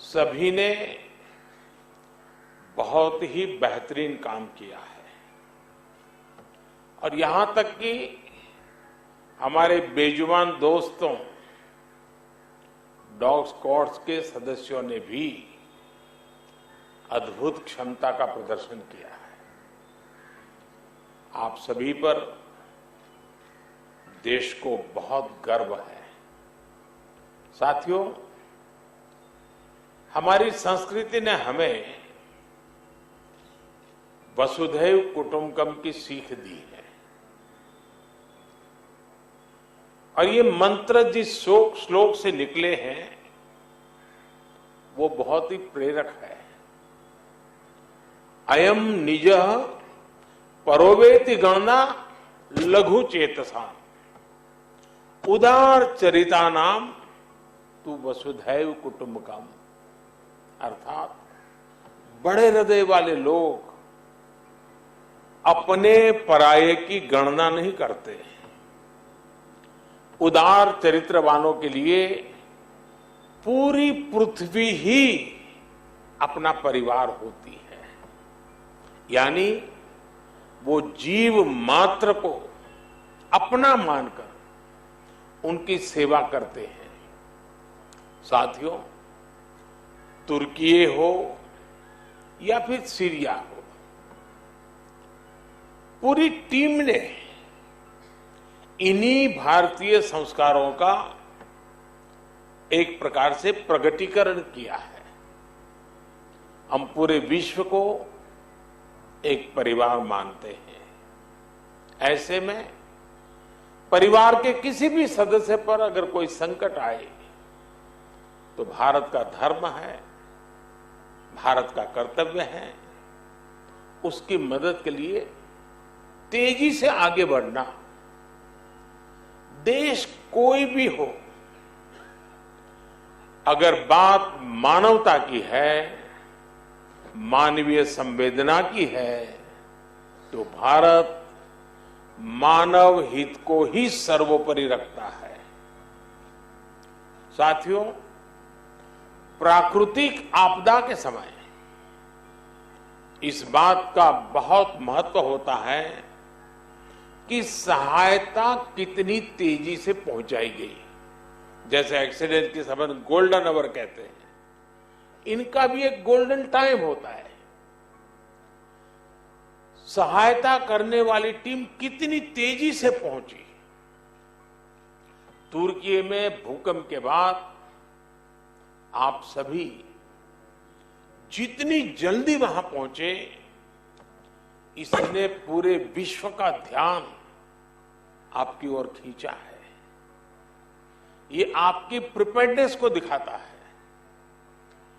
सभी ने बहुत ही बेहतरीन काम किया है और यहां तक कि हमारे बेजुबान दोस्तों डॉग स्क्वाड्स के सदस्यों ने भी अद्भुत क्षमता का प्रदर्शन किया है। आप सभी पर देश को बहुत गर्व है। साथियों, हमारी संस्कृति ने हमें वसुधैव कुटुंबकम की सीख दी है और ये मंत्र जिस श्लोक से निकले हैं वो बहुत ही प्रेरक है। अयम निजः परोवेति गणना लघु चेतसा उदार चरिता नाम तू वसुधैव कुटुंबकम। अर्थात बड़े हृदय वाले लोग अपने पराये की गणना नहीं करते। उदार चरित्रवानों के लिए पूरी पृथ्वी ही अपना परिवार होती है, यानी वो जीव मात्र को अपना मानकर उनकी सेवा करते हैं। साथियों, तुर्की हो या फिर सीरिया हो, पूरी टीम ने इन्हीं भारतीय संस्कारों का एक प्रकार से प्रगटीकरण किया है। हम पूरे विश्व को एक परिवार मानते हैं। ऐसे में परिवार के किसी भी सदस्य पर अगर कोई संकट आए तो भारत का धर्म है, भारत का कर्तव्य है उसकी मदद के लिए तेजी से आगे बढ़ना। देश कोई भी हो, अगर बात मानवता की है, मानवीय संवेदना की है, तो भारत मानव हित को ही सर्वोपरि रखता है। साथियों, प्राकृतिक आपदा के समय इस बात का बहुत महत्व होता है कि सहायता कितनी तेजी से पहुंचाई गई। जैसे एक्सीडेंट के समय गोल्डन आवर कहते हैं, इनका भी एक गोल्डन टाइम होता है। सहायता करने वाली टीम कितनी तेजी से पहुंची। तुर्की में भूकंप के बाद आप सभी जितनी जल्दी वहां पहुंचे, इसने पूरे विश्व का ध्यान आपकी ओर खींचा है। ये आपकी प्रिपेयर्डनेस को दिखाता है,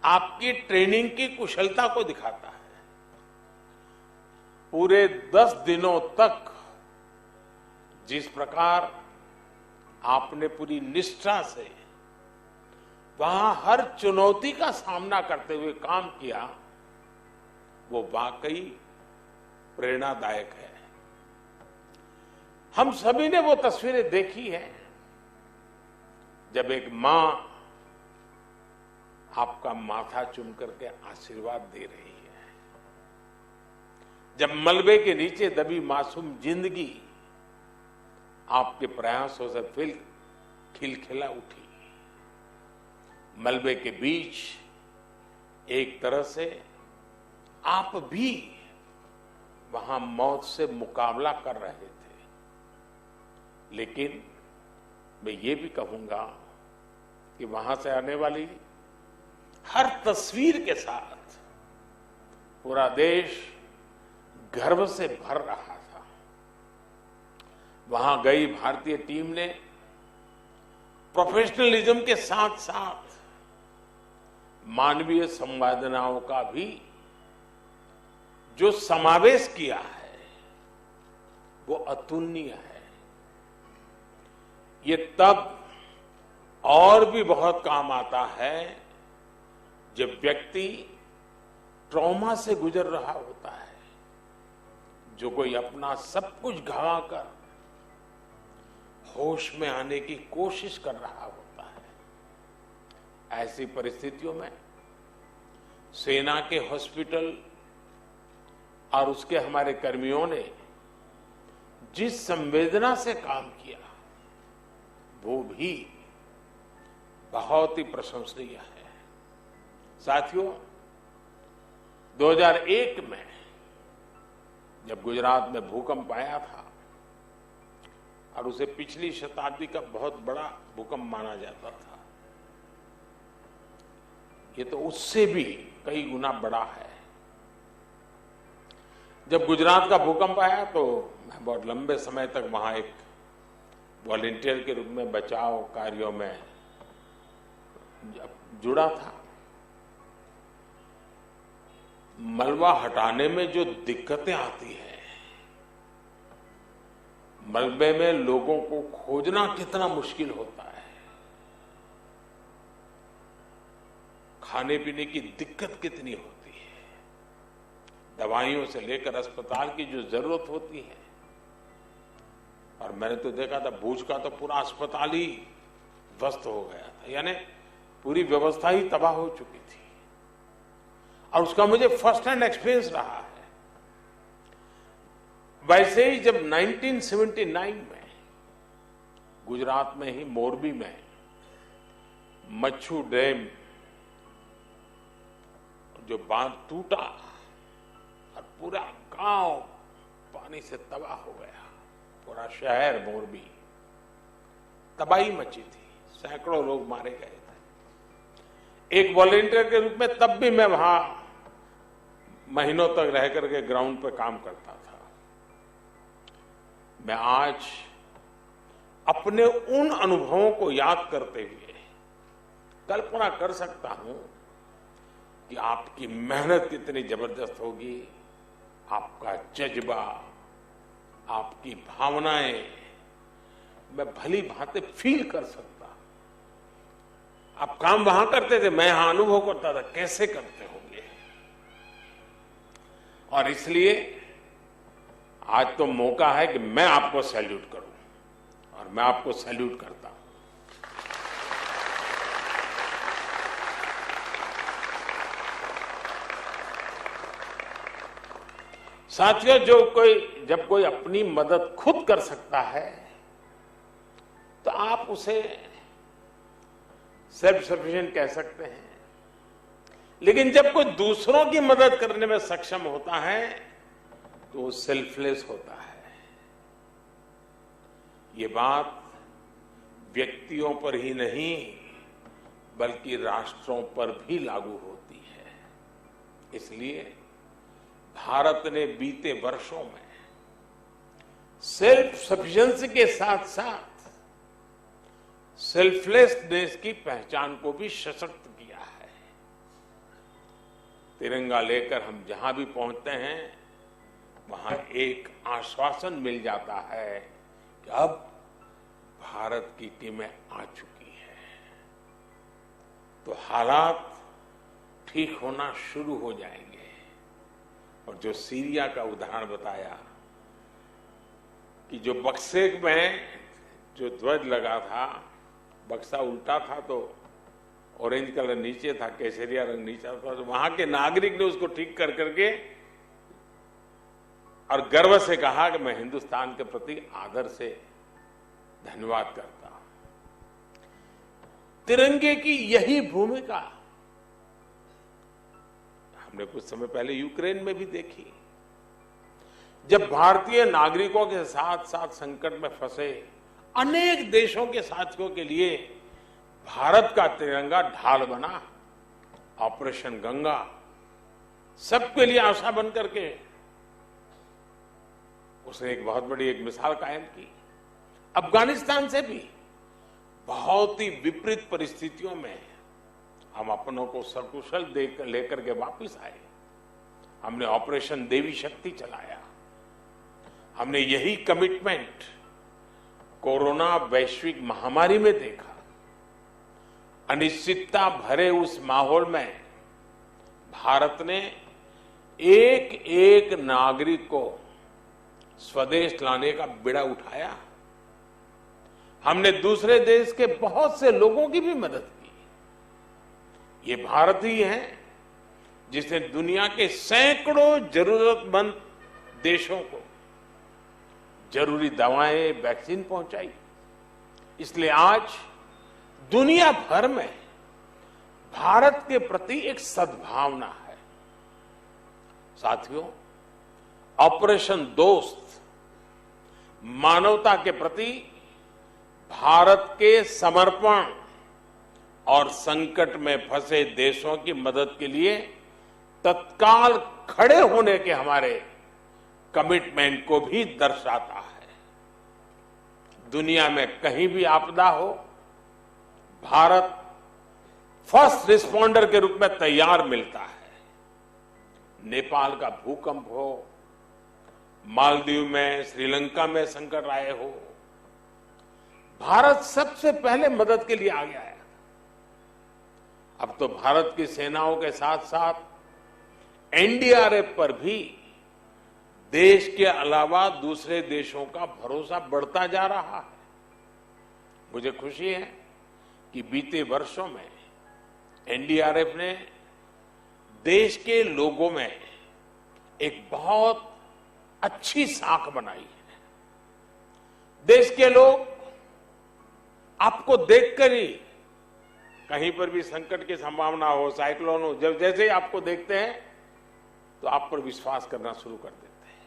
आपकी ट्रेनिंग की कुशलता को दिखाता है। पूरे 10 दिनों तक जिस प्रकार आपने पूरी निष्ठा से वहां हर चुनौती का सामना करते हुए काम किया, वो वाकई प्रेरणादायक है। हम सभी ने वो तस्वीरें देखी हैं जब एक मां आपका माथा चूम करके आशीर्वाद दे रही है, जब मलबे के नीचे दबी मासूम जिंदगी आपके प्रयासों से फिर खिलखिला उठी। मलबे के बीच एक तरह से आप भी वहां मौत से मुकाबला कर रहे थे, लेकिन मैं ये भी कहूंगा कि वहां से आने वाली हर तस्वीर के साथ पूरा देश गर्व से भर रहा था। वहां गई भारतीय टीम ने प्रोफेशनलिज्म के साथ साथ मानवीय संवेदनाओं का भी जो समावेश किया है वो अतुलनीय है। ये तब और भी बहुत काम आता है जब व्यक्ति ट्रॉमा से गुजर रहा होता है, जो कोई अपना सब कुछ गंवाकर होश में आने की कोशिश कर रहा होता है। ऐसी परिस्थितियों में सेना के हॉस्पिटल और उसके हमारे कर्मियों ने जिस संवेदना से काम किया वो भी बहुत ही प्रशंसनीय है। साथियों, 2001 में जब गुजरात में भूकंप आया था और उसे पिछली शताब्दी का बहुत बड़ा भूकंप माना जाता था, ये तो उससे भी कई गुना बड़ा है। जब गुजरात का भूकंप आया तो मैं बहुत लंबे समय तक वहां एक वॉलंटियर के रूप में बचाव कार्यों में जुड़ा था। मलबा हटाने में जो दिक्कतें आती हैं, मलबे में लोगों को खोजना कितना मुश्किल होता है, खाने पीने की दिक्कत कितनी होती है, दवाइयों से लेकर अस्पताल की जो जरूरत होती है। और मैंने तो देखा था भूज का तो पूरा अस्पताल ही ध्वस्त हो गया था, यानी पूरी व्यवस्था ही तबाह हो चुकी थी। और उसका मुझे फर्स्ट हैंड एक्सपीरियंस रहा है। वैसे ही जब 1979 में गुजरात में ही मोरबी में मच्छू डैम जो बांध टूटा और पूरा गांव पानी से तबाह हो गया, पूरा शहर मोरबी तबाही मची थी, सैकड़ों लोग मारे गए थे। एक वॉलंटियर के रूप में तब भी मैं वहां महीनों तक रह करके ग्राउंड पर काम करता था। मैं आज अपने उन अनुभवों को याद करते हुए कल्पना कर सकता हूं कि आपकी मेहनत कितनी जबरदस्त होगी, आपका जज्बा, आपकी भावनाएं मैं भली भांति फील कर सकता। आप काम वहां करते थे, मैं यहां अनुभव करता था कैसे करते होंगे। और इसलिए आज तो मौका है कि मैं आपको सैल्यूट करूं और मैं आपको सैल्यूट करता हूं। साथियों, जब कोई अपनी मदद खुद कर सकता है तो आप उसे सेल्फ सफिशिएंट कह सकते हैं। लेकिन जब कोई दूसरों की मदद करने में सक्षम होता है तो वो सेल्फलेस होता है। ये बात व्यक्तियों पर ही नहीं बल्कि राष्ट्रों पर भी लागू होती है। इसलिए भारत ने बीते वर्षों में सेल्फ सफिशिएंसी के साथ साथ सेल्फलेसनेस की पहचान को भी सशक्त किया है। तिरंगा लेकर हम जहां भी पहुंचते हैं वहां एक आश्वासन मिल जाता है कि अब भारत की टीमें आ चुकी हैं, तो हालात ठीक होना शुरू हो जाएंगे। और जो सीरिया का उदाहरण बताया कि जो बक्से में जो ध्वज लगा था, बक्सा उल्टा था तो ऑरेंज कलर नीचे था, केसरिया रंग नीचे था, तो वहां के नागरिक ने उसको ठीक कर करके और गर्व से कहा कि मैं हिंदुस्तान के प्रति आदर से धन्यवाद करता हूं। तिरंगे की यही भूमिका हमने कुछ समय पहले यूक्रेन में भी देखी। जब भारतीय नागरिकों के साथ साथ संकट में फंसे अनेक देशों के साथियों के लिए भारत का तिरंगा ढाल बना। ऑपरेशन गंगा सबके लिए आशा बन करके उसने एक बहुत बड़ी एक मिसाल कायम की। अफगानिस्तान से भी बहुत ही विपरीत परिस्थितियों में हम अपनों को सकुशल लेकर के वापस आए। हमने ऑपरेशन देवी शक्ति चलाया। हमने यही कमिटमेंट कोरोना वैश्विक महामारी में देखा। अनिश्चितता भरे उस माहौल में भारत ने एक एक नागरिक को स्वदेश लाने का बीड़ा उठाया। हमने दूसरे देश के बहुत से लोगों की भी मदद की। ये भारत ही हैं जिसने दुनिया के सैकड़ों जरूरतमंद देशों को जरूरी दवाएं, वैक्सीन पहुंचाई। इसलिए आज दुनिया भर में भारत के प्रति एक सद्भावना है। साथियों, ऑपरेशन दोस्त मानवता के प्रति भारत के समर्पण और संकट में फंसे देशों की मदद के लिए तत्काल खड़े होने के हमारे कमिटमेंट को भी दर्शाता है। दुनिया में कहीं भी आपदा हो, भारत फर्स्ट रिस्पॉन्डर के रूप में तैयार मिलता है। नेपाल का भूकंप हो, मालदीव में, श्रीलंका में संकट आए हो, भारत सबसे पहले मदद के लिए आगे आया। अब तो भारत की सेनाओं के साथ साथ एनडीआरएफ पर भी देश के अलावा दूसरे देशों का भरोसा बढ़ता जा रहा है। मुझे खुशी है कि बीते वर्षों में एनडीआरएफ ने देश के लोगों में एक बहुत अच्छी साख बनाई है। देश के लोग आपको देखकर ही, कहीं पर भी संकट की संभावना हो, साइक्लोन हो, जब जैसे ही आपको देखते हैं तो आप पर विश्वास करना शुरू कर देते हैं,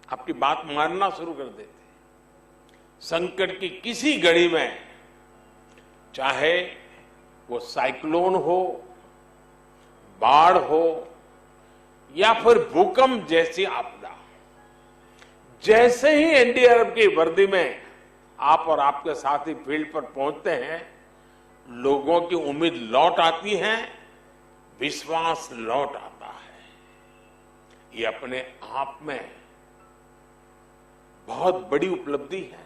आपकी बात मानना शुरू कर देते हैं। संकट की किसी घड़ी में, चाहे वो साइक्लोन हो, बाढ़ हो या फिर भूकंप जैसी आपदा, जैसे ही एनडीआरएफ की वर्दी में आप और आपके साथी फील्ड पर पहुंचते हैं, लोगों की उम्मीद लौट आती है, विश्वास लौट आता है। ये अपने आप में बहुत बड़ी उपलब्धि है।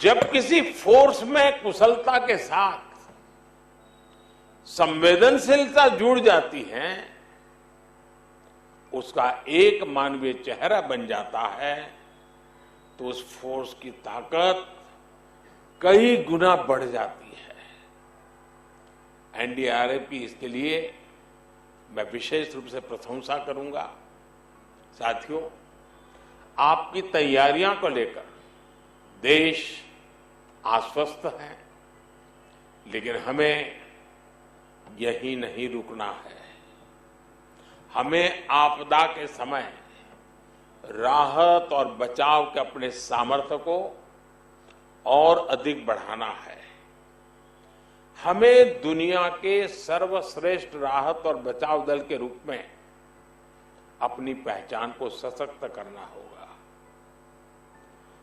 जब किसी फोर्स में कुशलता के साथ संवेदनशीलता जुड़ जाती है, उसका एक मानवीय चेहरा बन जाता है, तो उस फोर्स की ताकत कई गुना बढ़ जाती है। एनडीआरएफ की इसके लिए मैं विशेष रूप से प्रशंसा करूंगा। साथियों, आपकी तैयारियों को लेकर देश आश्वस्त है, लेकिन हमें यही नहीं रुकना है। हमें आपदा के समय राहत और बचाव के अपने सामर्थ्य को और अधिक बढ़ाना है। हमें दुनिया के सर्वश्रेष्ठ राहत और बचाव दल के रूप में अपनी पहचान को सशक्त करना होगा।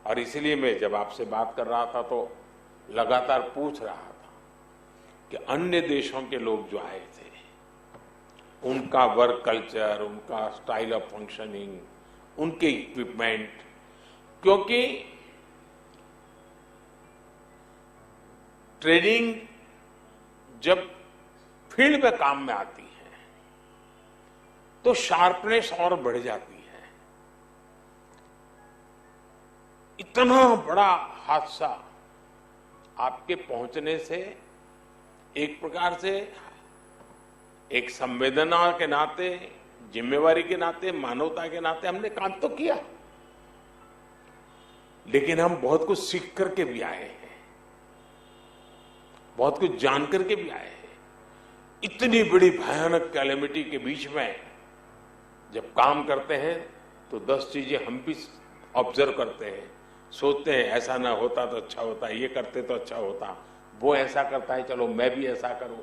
और इसलिए मैं जब आपसे बात कर रहा था तो लगातार पूछ रहा था कि अन्य देशों के लोग जो आए थे, उनका वर्क कल्चर, उनका स्टाइल ऑफ फंक्शनिंग, उनके इक्विपमेंट, क्योंकि ट्रेनिंग जब फील्ड में काम में आती है तो शार्पनेस और बढ़ जाती है। इतना बड़ा हादसा आपके पहुंचने से एक प्रकार से, एक संवेदना के नाते, जिम्मेवारी के नाते, मानवता के नाते हमने काम तो किया, लेकिन हम बहुत कुछ सीख करके भी आए हैं, बहुत कुछ जान करके भी आए हैं। इतनी बड़ी भयानक कैलेमिटी के बीच में जब काम करते हैं तो 10 चीजें हम भी ऑब्जर्व करते हैं, सोचते हैं ऐसा ना होता तो अच्छा होता, ये करते तो अच्छा होता, वो ऐसा करता है, चलो मैं भी ऐसा करूं,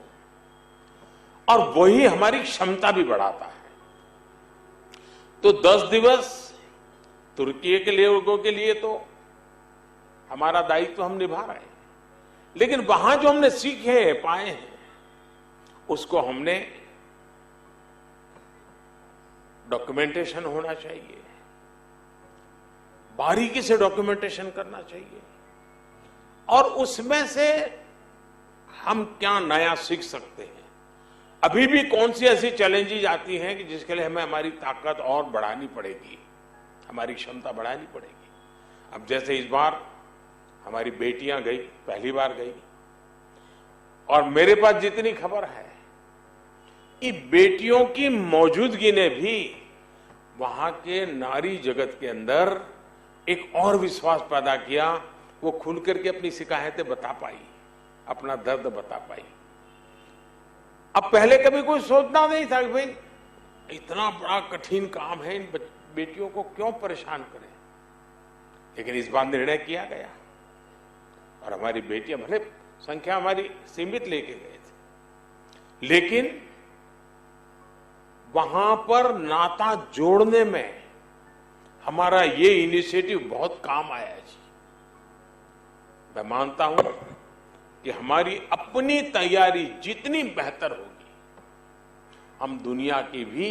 और वही हमारी क्षमता भी बढ़ाता है। तो 10 दिवस तुर्की के लोगों के लिए तो हमारा दायित्व हम निभा रहे हैं, लेकिन वहां जो हमने सीखे हैं, पाए हैं, उसको हमने डॉक्यूमेंटेशन होना चाहिए, बारीकी से डॉक्यूमेंटेशन करना चाहिए, और उसमें से हम क्या नया सीख सकते हैं। अभी भी कौन सी ऐसी चैलेंजेस आती हैं कि जिसके लिए हमें हमारी ताकत और बढ़ानी पड़ेगी, हमारी क्षमता बढ़ानी पड़ेगी। अब जैसे इस बार हमारी बेटियां गई, पहली बार गई, और मेरे पास जितनी खबर है, ये बेटियों की मौजूदगी ने भी वहां के नारी जगत के अंदर एक और विश्वास पैदा किया। वो खुल करके अपनी शिकायतें बता पाई, अपना दर्द बता पाई। अब पहले कभी कोई सोचना नहीं था कि भाई इतना बड़ा कठिन काम है, इन बेटियों को क्यों परेशान करें, लेकिन इस बार निर्णय किया गया और हमारी बेटियां, भले संख्या हमारी सीमित लेके गए थे, लेकिन वहां पर नाता जोड़ने में हमारा ये इनिशिएटिव बहुत काम आया जी। मैं मानता हूं कि हमारी अपनी तैयारी जितनी बेहतर होगी, हम दुनिया की भी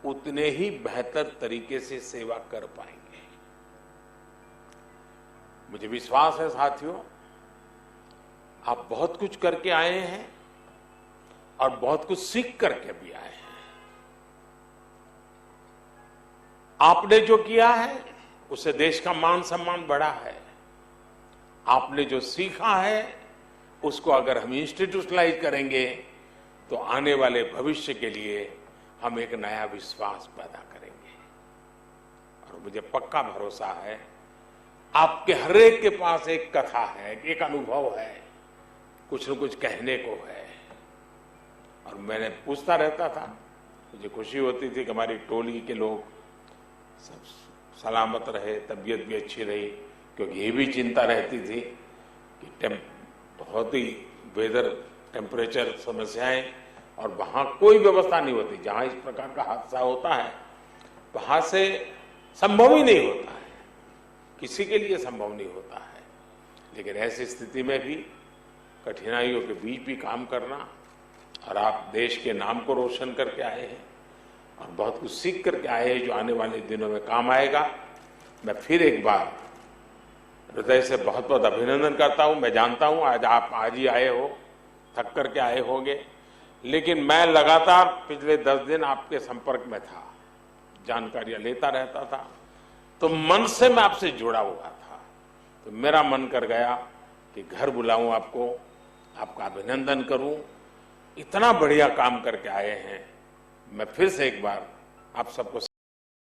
उतने ही बेहतर तरीके से सेवा कर पाएंगे। मुझे विश्वास है साथियों, आप बहुत कुछ करके आए हैं और बहुत कुछ सीख करके भी आए हैं। आपने जो किया है उससे देश का मान सम्मान बढ़ा है। आपने जो सीखा है उसको अगर हम इंस्टीट्यूशनलाइज करेंगे तो आने वाले भविष्य के लिए हम एक नया विश्वास पैदा करेंगे। और मुझे पक्का भरोसा है आपके हर एक के पास एक कथा है, एक अनुभव है, कुछ न कुछ कहने को है। और मैंने पूछता रहता था, मुझे खुशी होती थी कि हमारी टोली के लोग सब सलामत रहे, तबीयत भी अच्छी रही, क्योंकि ये भी चिंता रहती थी कि बहुत ही वेदर टेम्परेचर समस्याएं और वहां कोई व्यवस्था नहीं होती। जहां इस प्रकार का हादसा होता है वहां से संभव ही नहीं होता है, किसी के लिए संभव नहीं होता है। लेकिन ऐसी स्थिति में भी कठिनाइयों के बीच भी काम करना, और आप देश के नाम को रोशन करके आए हैं और बहुत कुछ सीख करके आए हैं जो आने वाले दिनों में काम आएगा। मैं फिर एक बार हृदय से बहुत बहुत अभिनंदन करता हूं। मैं जानता हूं आज ही आए हो, थक करके आए होंगे, लेकिन मैं लगातार पिछले 10 दिन आपके संपर्क में था, जानकारियां लेता रहता था, तो मन से मैं आपसे जुड़ा हुआ था। तो मेरा मन कर गया कि घर बुलाऊं आपको, आपका अभिनंदन करूं। इतना बढ़िया काम करके आए हैं। मैं फिर से एक बार आप सबको